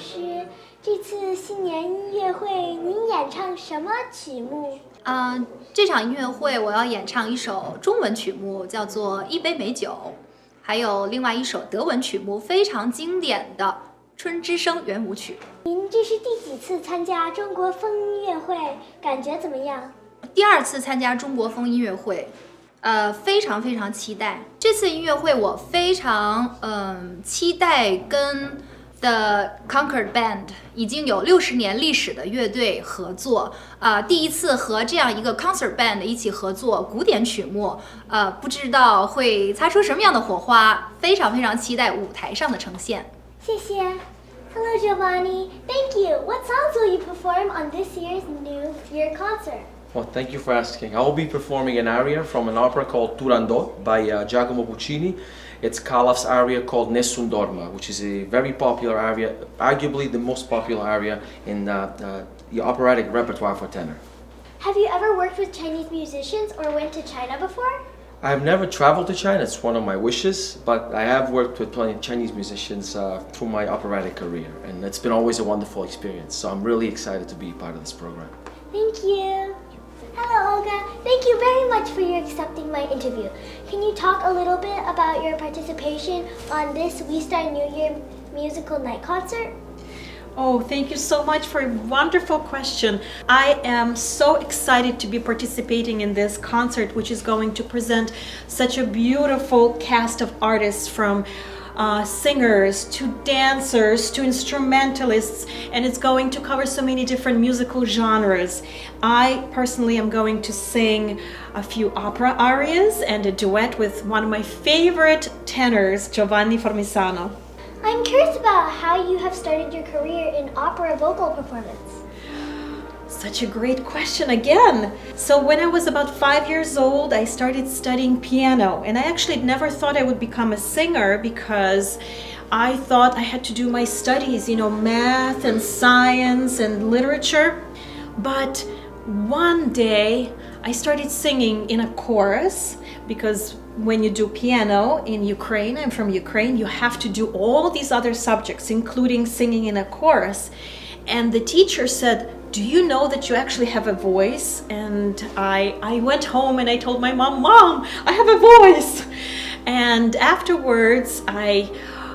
师，这次新年音乐会您演唱什么曲目？这场音乐会我要演唱一首中文曲目，叫做《一杯美酒》，还有另外一首德文曲目，非常经典的《春之声》圆舞曲。您这是第几次参加中国风音乐会？感觉怎么样？第2次参加中国风音乐会，非常非常期待。这次音乐会我非常期待跟 The Concord Band 已经有60年历史的乐队合作，第一次和这样一个 concert band 一起合作古典曲目，不知道会擦出什么样的火花，非常非常期待舞台上的呈现。谢谢。Hello, Giovanni. Thank you. What songs will you perform on this year's New Year concert? Well, thank you for asking. I will be performing an aria from an opera called Turandot by Giacomo Puccini. It's Calaf's aria called Nessun Dorma, which is a very popular aria, arguably the most popular aria in the operatic repertoire for tenor. Have you ever worked with Chinese musicians or went to China before? I have never traveled to China, it's one of my wishes, but I have worked with plenty of Chinese musicians through my operatic career, and it's been always a wonderful experience, so I'm really excited to be part of this program. Thank you. Hello, Olga. Thank you very much for your accepting my interview. Can you talk a little bit about your participation on this WeStar New Year musical night concert? Oh, thank you so much for a wonderful question. I am so excited to be participating in this concert, which is going to present such a beautiful cast of artists, from singers to dancers to instrumentalists, and it's going to cover so many different musical genres. I personally am going to sing a few opera arias and a duet with one of my favorite tenors, Giovanni Formisano. I'm curious about how you have started your career in opera vocal performance. Such a great question again. So when I was about 5 years old, I started studying piano, and I actually never thought I would become a singer because I thought I had to do my studies, math and science and literature. But one day I started singing in a chorus, because when you do piano in Ukraine, I'm from Ukraine, you have to do all these other subjects, including singing in a chorus. And the teacher said, "Do you know that you actually have a voice?" And I went home and I told my mom, I have a voice. And afterwards, I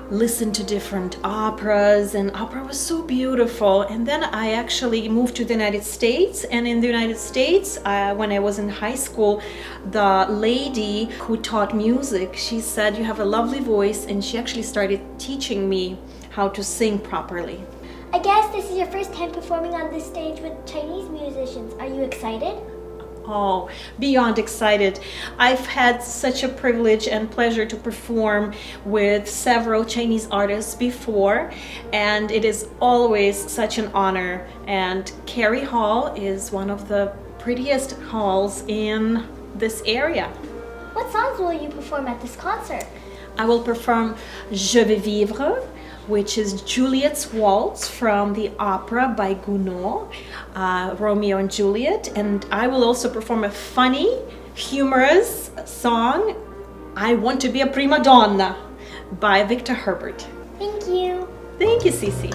listened to different operas, and opera was so beautiful. And then I actually moved to the United States, and in the United States, when I was in high school, the lady who taught music, she said, "You have a lovely voice," and she actually started teaching me how to sing properly. I guess this is your first time performing on this stage with Chinese musicians. Are you excited? Oh, beyond excited. I've had such a privilege and pleasure to perform with several Chinese artists before, and it is always such an honor. And Carey Hall is one of the prettiest halls in this area. What songs will you perform at this concert? I will perform Je vais vivre, which is Juliet's Waltz from the opera by Gounod, Romeo and Juliet. And I will also perform a funny, humorous song, I Want to Be a Prima Donna, by Victor Herbert. Thank you. Thank you, Cece.